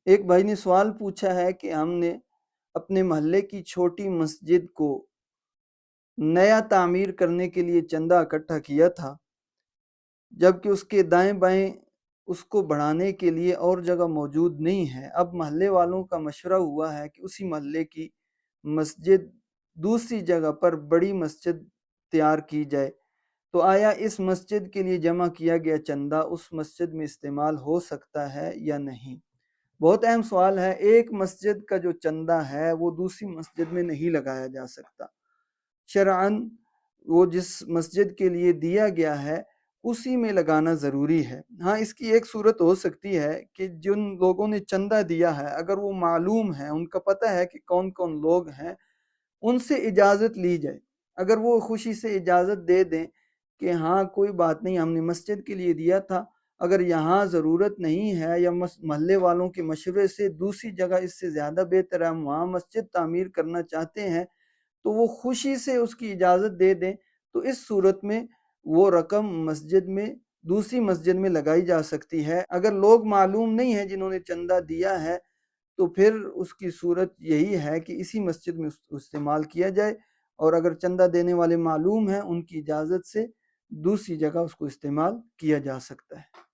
ایک بھائی نے سوال پوچھا ہے کہ ہم نے اپنے محلے کی چھوٹی مسجد کو نیا تعمیر کرنے کے لیے چندہ اکٹھا کیا تھا، جبکہ اس کے دائیں بائیں اس کو بڑھانے کے لیے اور جگہ موجود نہیں ہے۔ اب محلے والوں کا مشورہ ہوا ہے کہ اسی محلے کی مسجد دوسری جگہ پر بڑی مسجد تیار کی جائے، تو آیا اس مسجد کے لیے جمع کیا گیا چندہ اس مسجد میں استعمال ہو سکتا ہے یا نہیں؟ بہت اہم سوال ہے۔ ایک مسجد کا جو چندہ ہے وہ دوسری مسجد میں نہیں لگایا جا سکتا۔ شرعاً وہ جس مسجد کے لیے دیا گیا ہے اسی میں لگانا ضروری ہے۔ ہاں، اس کی ایک صورت ہو سکتی ہے کہ جن لوگوں نے چندہ دیا ہے اگر وہ معلوم ہے، ان کا پتہ ہے کہ کون کون لوگ ہیں، ان سے اجازت لی جائے۔ اگر وہ خوشی سے اجازت دے دیں کہ ہاں کوئی بات نہیں، ہم نے مسجد کے لیے دیا تھا، اگر یہاں ضرورت نہیں ہے یا محلے والوں کے مشورے سے دوسری جگہ اس سے زیادہ بہتر ہے، ہم وہاں مسجد تعمیر کرنا چاہتے ہیں، تو وہ خوشی سے اس کی اجازت دے دیں، تو اس صورت میں وہ رقم مسجد میں دوسری مسجد میں لگائی جا سکتی ہے۔ اگر لوگ معلوم نہیں ہیں جنہوں نے چندہ دیا ہے تو پھر اس کی صورت یہی ہے کہ اسی مسجد میں استعمال کیا جائے، اور اگر چندہ دینے والے معلوم ہیں ان کی اجازت سے دوسری جگہ اس کو استعمال کیا جا سکتا ہے۔